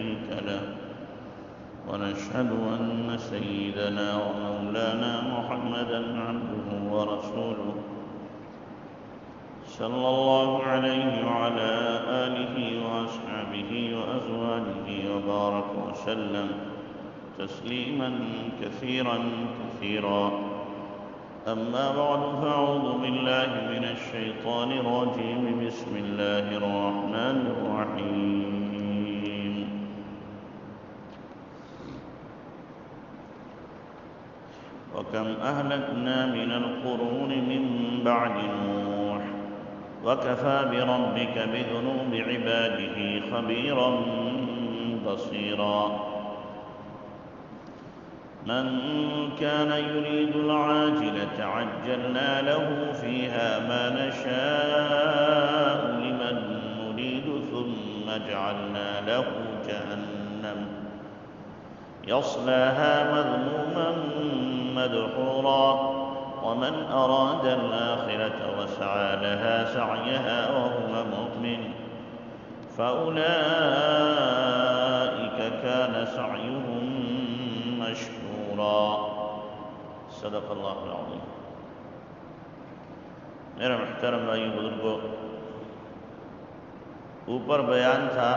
شريك له، ونشهد أن سيدنا ومولانا محمدًا عبده ورسوله صلى الله عليه وعلى آله وأصحابه وأزواجه وبارك وسلم تسليمًا كثيرًا كثيرًا. أما بعد، فأعوذ بالله من الشيطان الرجيم. بسم الله الرحمن الرحيم. وكم أهلكنا من القرون من بعد نوح وكفى بربك بذنوب عباده خبيرا بصيرا. من كان يريد العاجلة عجلنا له فيها ما نشاء لمن نريد ثم جعلنا له جهنم يصلاها مذموما مدحورا. ومن أراد الآخرة وسعى لها سعيها وهو مؤمن فأولئك كان سعيهم مشکورا. صدق اللہ العظیم. میرا محترم بھائی بزرگوں، اوپر بیان تھا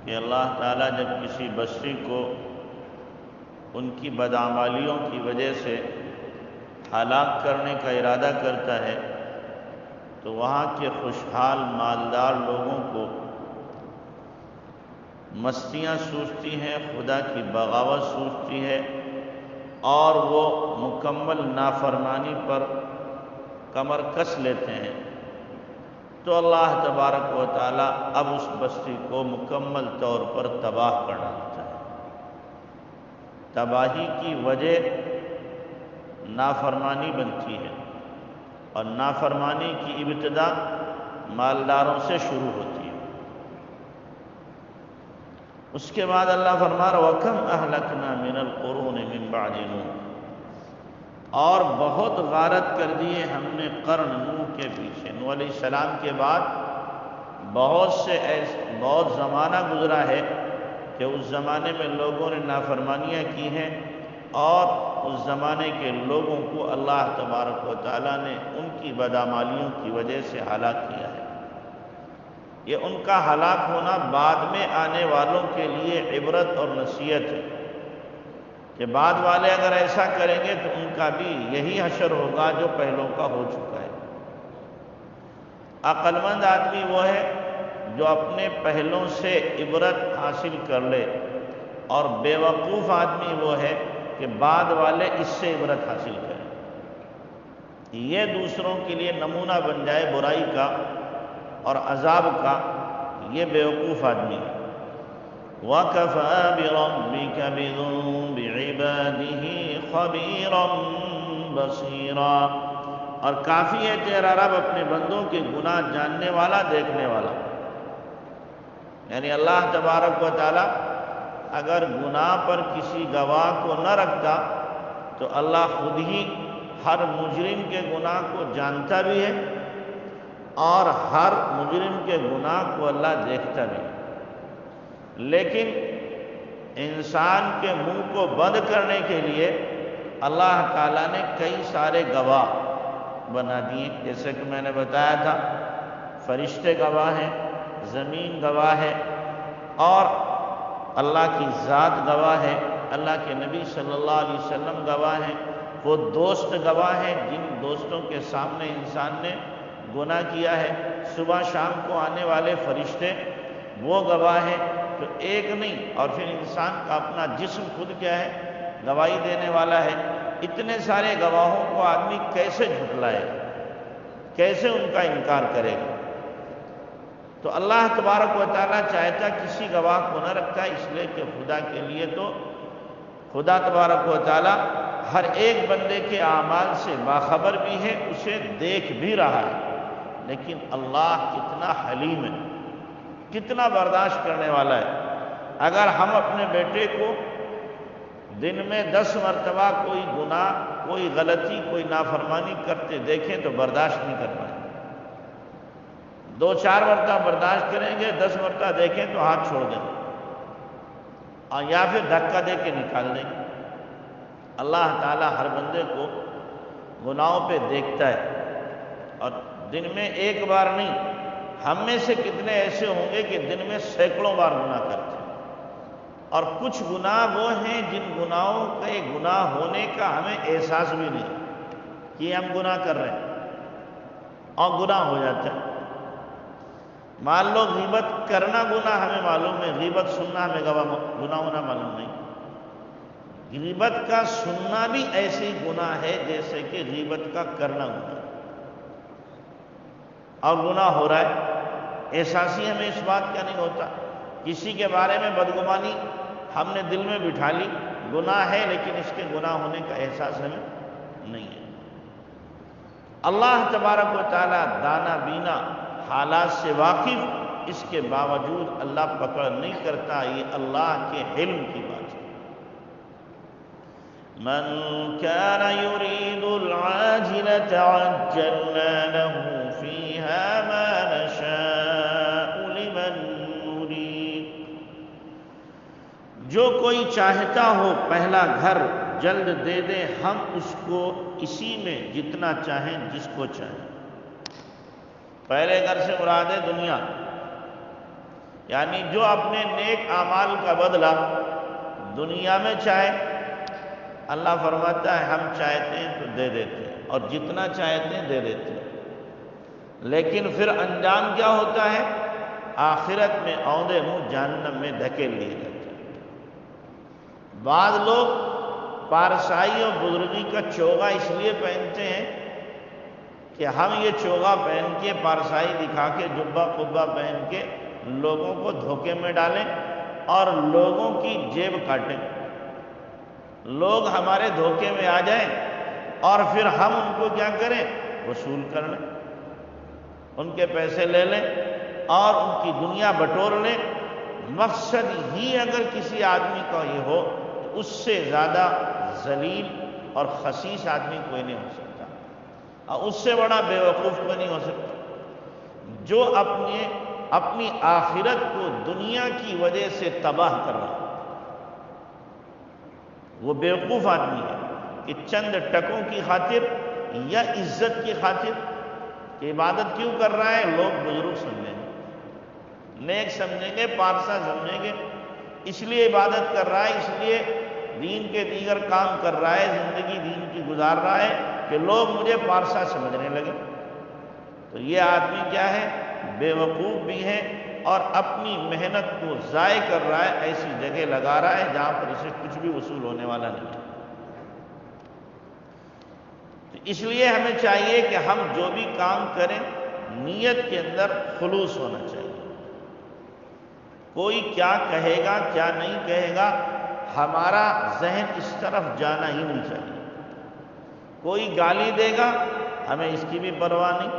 کہ اللہ تعالیٰ جب کسی بستی کو ان کی بدعمالیوں کی وجہ سے ہلاک کرنے کا ارادہ کرتا ہے تو وہاں کے خوشحال مالدار لوگوں کو مستیاں سوچتی ہیں، خدا کی بغاوت سوچتی ہے، اور وہ مکمل نافرمانی پر کمر کس لیتے ہیں. تو اللہ تبارک و تعالی اب اس بستی کو مکمل طور پر تباہ کر ڈالتا ہے. تباہی کی وجہ نافرمانی بنتی ہے، اور نافرمانی کی ابتدا مالداروں سے شروع ہوتی ہے. اس کے بعد اللہ فرما رہا وَكَمْ أَهْلَكْنَا مِنَ الْقُرُونِ مِنْ بَعْدِ نُوحٍ، اور بہت غارت کر دیے ہم نے قرن نوح کے پیچھے. نوح علیہ السلام کے بعد بہت زمانہ گزرا ہے کہ اس زمانے میں لوگوں نے نافرمانیاں کی ہیں، اور اس زمانے کے لوگوں کو اللہ تبارک و تعالیٰ نے ان کی بدعمالیوں کی وجہ سے ہلاک کیا ہے. یہ ان کا ہلاک ہونا بعد میں آنے والوں کے لیے عبرت اور نصیحت ہے کہ بعد والے اگر ایسا کریں گے تو ان کا بھی یہی حشر ہوگا جو پہلوں کا ہو چکا ہے. عقل مند آدمی وہ ہے جو اپنے پہلوں سے عبرت حاصل کر لے، اور بے وقوف آدمی وہ ہے کہ بعد والے اس سے عبرت حاصل کریں. یہ دوسروں کے لیے نمونہ بن جائے برائی کا اور عذاب کا، یہ بیوقوف آدمی ہے. وَكَفَى بِرَبِّكَ بِذُنُوبِ عِبَادِهِ خَبِيرًا بَصِيرًا، اور کافی ہے تیرا رب اپنے بندوں کے گناہ جاننے والا، دیکھنے والا. یعنی اللہ تبارک و تعالی اگر گناہ پر کسی گواہ کو نہ رکھتا تو اللہ خود ہی ہر مجرم کے گناہ کو جانتا بھی ہے، اور ہر مجرم کے گناہ کو اللہ دیکھتا بھی. لیکن انسان کے منہ کو بند کرنے کے لیے اللہ تعالیٰ نے کئی سارے گواہ بنا دیے. جیسے کہ میں نے بتایا تھا، فرشتے گواہ ہیں، زمین گواہ ہے، اور اللہ کی ذات گواہ ہے، اللہ کے نبی صلی اللہ علیہ وسلم گواہ ہیں، وہ دوست گواہ ہیں جن دوستوں کے سامنے انسان نے گناہ کیا ہے. صبح شام کو آنے والے فرشتے وہ گواہ ہیں. تو ایک نہیں، اور پھر انسان کا اپنا جسم خود کیا ہے، گواہی دینے والا ہے. اتنے سارے گواہوں کو آدمی کیسے جھٹلائے، کیسے ان کا انکار کرے گا؟ تو اللہ تبارک و تعالیٰ چاہتا کسی گواہ کو نہ رکھتا، اس لیے کہ خدا کے لیے تو خدا تبارک و تعالیٰ ہر ایک بندے کے اعمال سے باخبر بھی ہے، اسے دیکھ بھی رہا ہے. لیکن اللہ کتنا حلیم ہے، کتنا برداشت کرنے والا ہے. اگر ہم اپنے بیٹے کو دن میں 10 مرتبہ کوئی گناہ، کوئی غلطی، کوئی نافرمانی کرتے دیکھیں تو برداشت نہیں کر پائیں. 2-4 مرتبہ برداشت کریں گے، 10 مرتبہ دیکھیں تو ہاتھ چھوڑ دیں. اور یا پھر دھکا دے کے نکال دیں گے۔ اللہ تعالیٰ ہر بندے کو گناہوں پہ دیکھتا ہے، اور دن میں ایک بار نہیں، ہم میں سے کتنے ایسے ہوں گے کہ دن میں سینکڑوں بار گناہ کرتے ہیں، اور کچھ گناہ وہ ہیں جن گناہوں کے گناہ ہونے کا ہمیں احساس بھی نہیں کہ ہم گناہ کر رہے ہیں، اور گناہ ہو جاتا ہے۔ مان لو غیبت کرنا گناہ ہمیں معلوم ہے، غیبت سننا ہمیں گناہ ہونا معلوم نہیں۔ غیبت کا سننا بھی ایسے ہی گناہ ہے جیسے کہ غیبت کا کرنا گناہ، اور گناہ ہو رہا ہے، احساسی ہمیں اس بات کا نہیں ہوتا۔ کسی کے بارے میں بدگمانی ہم نے دل میں بٹھا لی، گناہ ہے، لیکن اس کے گناہ ہونے کا احساس ہمیں نہیں ہے۔ اللہ تبارک و تعالیٰ دانا بینا، حالات سے واقف، اس کے باوجود اللہ پکڑ نہیں کرتا، یہ اللہ کے علم کی بات ہے۔ من كان يريد العاجلة عجلنا له فيها ما نشاء لمن نريد۔ جو کوئی چاہتا ہو پہلا گھر جلد دے دیں ہم اس کو اسی میں جتنا چاہیں جس کو چاہیں۔ پہلے گھر سے مراد ہے دنیا، یعنی جو اپنے نیک اعمال کا بدلہ دنیا میں چاہے، اللہ فرماتا ہے ہم چاہتے ہیں تو دے دیتے ہیں، اور جتنا چاہتے ہیں دے دیتے ہیں، لیکن پھر انجام کیا ہوتا ہے؟ آخرت میں اوندے منہ جہنم میں دھکیل لیے جاتے ہیں۔ بعض لوگ پارسائی اور بزرگی کا چوغا اس لیے پہنتے ہیں کہ ہم یہ چوغا پہن کے، پارسائی دکھا کے، جبہ قبہ پہن کے لوگوں کو دھوکے میں ڈالیں اور لوگوں کی جیب کاٹیں، لوگ ہمارے دھوکے میں آ جائیں اور پھر ہم ان کو کیا کریں؟ وصول کر لیں، ان کے پیسے لے لیں اور ان کی دنیا بٹور لیں۔ مقصد ہی اگر کسی آدمی کا یہ ہو تو اس سے زیادہ ذلیل اور خسیس آدمی کوئی نہیں ہو سکتا، اور اس سے بڑا بے وقوف کوئی نہیں ہو سکتا جو اپنی آخرت کو دنیا کی وجہ سے تباہ کر رہا ہے۔ وہ بیوقوف آدمی ہے کہ چند ٹکوں کی خاطر یا عزت کی خاطر کہ عبادت کیوں کر رہا ہے، لوگ بزرگ سمجھیں گے، نیک سمجھیں گے، پارسا سمجھیں گے، اس لیے عبادت کر رہا ہے، اس لیے دین کے دیگر کام کر رہا ہے، زندگی دین کی گزار رہا ہے کہ لوگ مجھے پارسا سمجھنے لگے۔ تو یہ آدمی کیا ہے؟ بے وقوف بھی ہے، اور اپنی محنت کو ضائع کر رہا ہے، ایسی جگہ لگا رہا ہے جہاں پر اسے کچھ بھی وصول ہونے والا نہیں ہے۔ تو اس لیے ہمیں چاہیے کہ ہم جو بھی کام کریں نیت کے اندر خلوص ہونا چاہیے۔ کوئی کیا کہے گا کیا نہیں کہے گا، ہمارا ذہن اس طرف جانا ہی نہیں چاہیے۔ کوئی گالی دے گا ہمیں اس کی بھی پرواہ نہیں،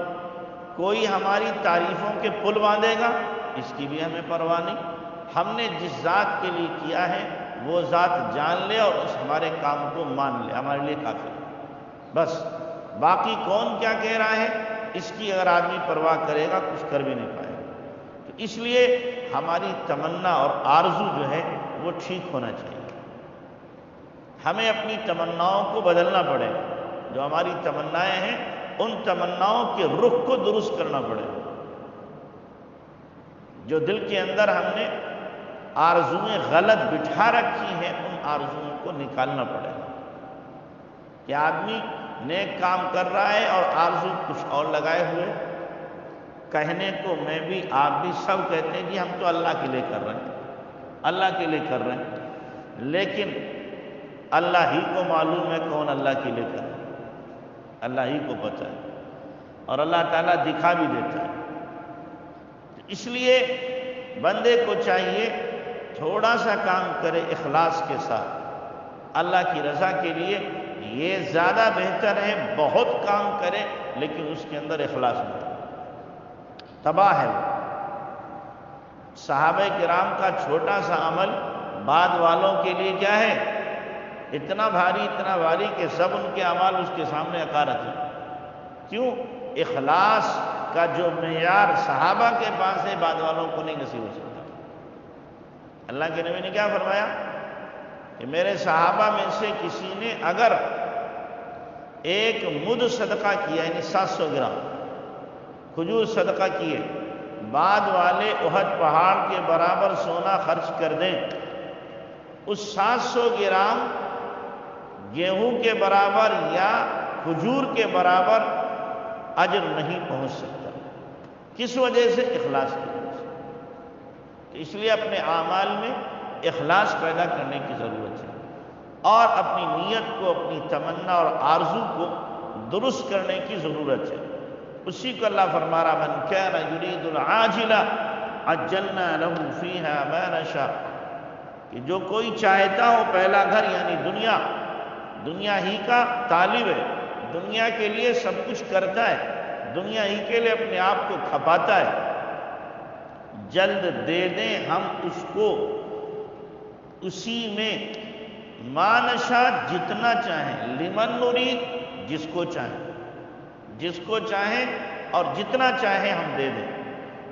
کوئی ہماری تعریفوں کے پل باندھے گا اس کی بھی ہمیں پرواہ نہیں۔ ہم نے جس ذات کے لیے کیا ہے وہ ذات جان لے اور اس ہمارے کام کو مان لے، ہمارے لیے کافی ہے۔ بس باقی کون کیا کہہ رہا ہے اس کی اگر آدمی پرواہ کرے گا کچھ کر بھی نہیں پائے گا۔ تو اس لیے ہماری تمنا اور آرزو جو ہے وہ ٹھیک ہونا چاہیے۔ ہمیں اپنی تمناؤں کو بدلنا پڑے گا، جو ہماری تمنائیں ہیں ان تمناؤں کے رخ کو درست کرنا پڑے گا۔ جو دل کے اندر ہم نے آرزویں غلط بٹھا رکھی ہیں ان آرزوؤں کو نکالنا پڑے گا کہ آدمی نیک کام کر رہا ہے اور آرزو کچھ اور لگائے ہوئے، کہنے کو میں بھی آپ بھی سب کہتے ہیں کہ ہم تو اللہ کے لیے کر رہے ہیں، اللہ کے لیے کر رہے ہیں، لیکن اللہ ہی کو معلوم ہے کون اللہ کے لیے کر رہا ہے، اللہ ہی کو پتہ ہے، اور اللہ تعالیٰ دکھا بھی دیتا ہے۔ اس لیے بندے کو چاہیے تھوڑا سا کام کرے اخلاص کے ساتھ اللہ کی رضا کے لیے، یہ زیادہ بہتر ہے بہت کام کرے لیکن اس کے اندر اخلاص نہیں، تباہ ہے وہ۔ صحابہ کرام کا چھوٹا سا عمل بعد والوں کے لیے کیا ہے؟ اتنا بھاری کہ سب ان کے اعمال اس کے سامنے عقارت ہیں۔ کیوں؟ اخلاص کا جو معیار صحابہ کے پاس ہے بعد والوں کو نہیں نصیب ہو سکتا۔ اللہ کے نبی نے کیا فرمایا کہ میرے صحابہ میں سے کسی نے اگر ایک مد صدقہ کیا یعنی 700 گرام کھجور صدقہ کیے، بعد والے احد پہاڑ کے برابر سونا خرچ کر دیں، اس 700 گرام گیہوں کے برابر یا کھجور کے برابر اجر نہیں پہنچ سکتا۔ کس وجہ سے؟ اخلاص کی وجہ سے۔ تو اس لیے اپنے اعمال میں اخلاص پیدا کرنے کی ضرورت ہے، اور اپنی نیت کو، اپنی تمنا اور آرزو کو درست کرنے کی ضرورت ہے۔ اسی کو اللہ فرما رہا من کان یرید العاجلہ عجلنا له فیہا ما نشاء، کہ جو کوئی چاہتا ہو پہلا گھر یعنی دنیا ہی کا طالب ہے، دنیا کے لیے سب کچھ کرتا ہے، دنیا ہی کے لیے اپنے آپ کو کھپاتا ہے، جلد دے دیں ہم اس کو اسی میں ما نشاء جتنا چاہیں، لمن نرید جس کو چاہیں اور جتنا چاہیں ہم دے دیں،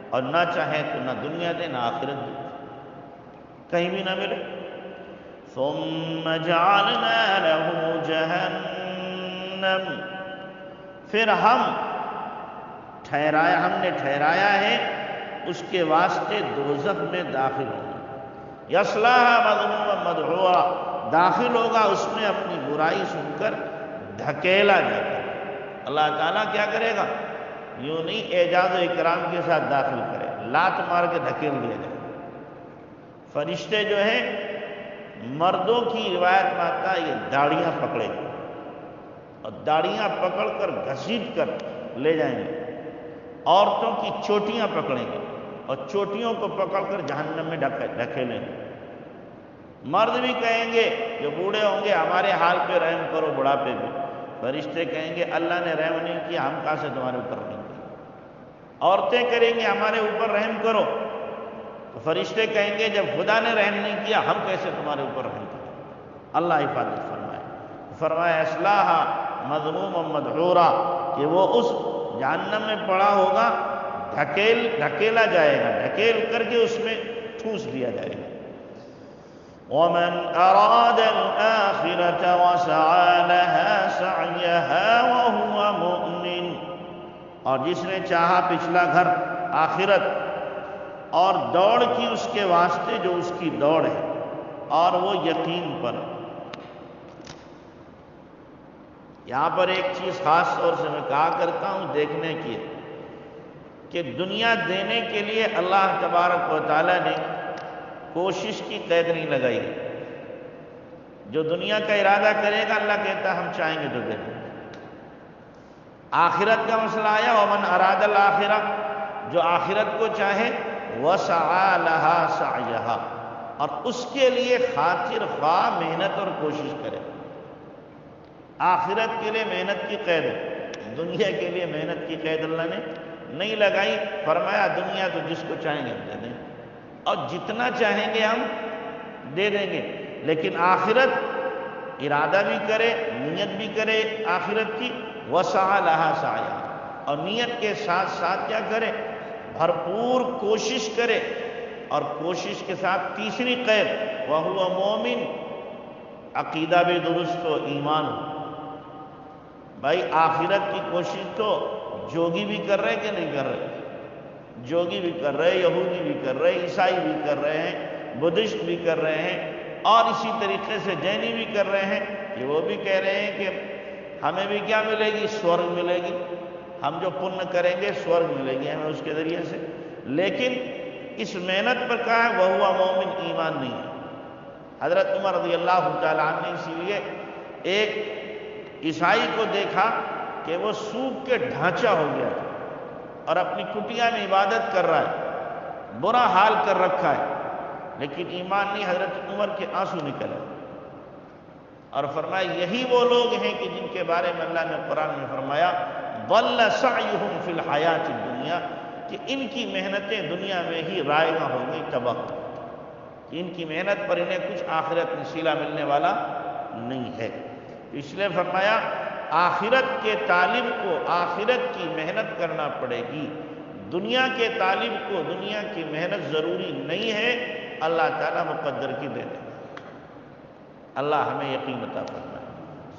اور نہ چاہیں تو نہ دنیا دیں نہ آخرت دیں، کہیں بھی نہ ملے۔ ثم جعلنا له جہنم، پھر ہم نے ٹھہرایا ہے اس کے واسطے دوزخ میں داخل ہوگا، یصلاها مذموما مدحورا، داخل ہوگا اس میں اپنی برائی سن کر دھکیلا جائے گا۔ اللہ تعالیٰ کیا کرے گا؟ یوں نہیں اعجاز و اکرام کے ساتھ داخل کرے، لات مار کے دھکیل دیا جائے گا۔ فرشتے جو ہیں، مردوں کی روایت میں آتا ہے یہ داڑیاں پکڑے گا اور داڑیاں پکڑ کر گھسیٹ کر لے جائیں گے، عورتوں کی چوٹیاں پکڑیں گے اور چوٹیوں کو پکڑ کر جہنم میں ڈھکیلیں گے۔ مرد بھی کہیں گے جو بوڑھے ہوں گے ہمارے حال پہ رحم کرو بڑھاپے پہ، فرشتے کہیں گے اللہ نے رحم نہیں کیا ہم کہاں سے تمہارے اوپر رحم کریں۔ عورتیں کریں گے ہمارے اوپر رحم کرو، تو فرشتے کہیں گے جب خدا نے رحم نہیں کیا ہم کیسے تمہارے اوپر رحم کریں۔ اللہ حفاظت فرمائے اصلاحا مذموما مدحورا، کہ وہ اس جہنم میں پڑا ہوگا، ڈھکیلا جائے گا، ڈھکیل کر کے اس میں ٹھوس دیا جائے گا۔ وَمَنْ أَرَادَ الْآخِرَةَ وَسَعَى لَهَا سَعْيَهَا وَهُوَ مُؤْمِنٌ، اور جس نے چاہا پچھلا گھر آخرت اور دوڑ کی اس کے واسطے جو اس کی دوڑ ہے اور وہ یقین پر۔ یہاں پر ایک چیز خاص طور سے میں کہا کرتا ہوں دیکھنے کی ہے کہ دنیا دینے کے لیے اللہ تبارک و تعالیٰ نے کوشش کی قید نہیں لگائی۔ جو دنیا کا ارادہ کرے گا اللہ کہتا ہے ہم چاہیں گے تو دے دیں۔ آخرت کا مسئلہ آیا ومن اراد الآخرہ، جو آخرت کو چاہے وسعى لها سعيها، اور اس کے لیے خاطر خواہ محنت اور کوشش کرے۔ آخرت کے لیے محنت کی قید ہے، دنیا کے لیے محنت کی قید اللہ نے نہیں لگائی۔ فرمایا دنیا تو جس کو چاہیں گے ہم دے دیں اور جتنا چاہیں گے ہم دے دیں گے، لیکن آخرت ارادہ بھی کرے، نیت بھی کرے آخرت کی، وسعى لها سعيها، اور نیت کے ساتھ ساتھ کیا کرے؟ بھرپور کوشش کرے، اور کوشش کے ساتھ تیسری قید وَهُوَ مُؤْمِن، عقیدہ بھی درست ہو، ایمان ہو۔ بھائی آخرت کی کوشش تو جوگی بھی کر رہے کہ نہیں کر رہے؟ جوگی بھی کر رہے، یہودی بھی کر رہے، عیسائی بھی کر رہے ہیں، بدھسٹ بھی کر رہے ہیں، اور اسی طریقے سے جینی بھی کر رہے ہیں کہ وہ بھی کہہ رہے ہیں کہ ہمیں بھی کیا ملے گی؟ سورگ ملے گی، ہم جو پن کریں گے سورگ ملے گی ہمیں اس کے ذریعے سے۔ لیکن اس محنت پر کہا ہے وَهُوَ مُؤْمِن، ایمان نہیں ہے۔ حضرت عمر رضی اللہ تعالیٰ عنہ نے اسی لیے ایک عیسائی کو دیکھا کہ وہ سوکھ کے ڈھانچہ ہو گیا تھا اور اپنی کٹیا میں عبادت کر رہا ہے، برا حال کر رکھا ہے، لیکن ایمان نہیں۔ حضرت عمر کے آنسو نکلے اور فرمایا یہی وہ لوگ ہیں کہ جن کے بارے میں اللہ نے قرآن میں فرمایا ضل سعیہم فی الحیات الدنیا، کہ ان کی محنتیں دنیا میں ہی رائگاں ہو گئی، تباہ ہو گئی، کہ ان کی محنت پر انہیں کچھ آخرت میں صلہ ملنے والا نہیں ہے۔ اس لیے فرمایا آخرت کے طالب کو آخرت کی محنت کرنا پڑے گی، دنیا کے طالب کو دنیا کی محنت ضروری نہیں ہے، اللہ تعالیٰ مقدر کی دے دے گا۔ اللہ ہمیں یقین عطا فرمائے۔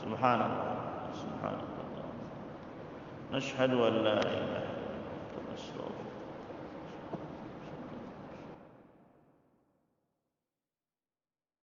سبحان اللہ، سبحان اللہ، نشہد ان لا الہ الا اللہ،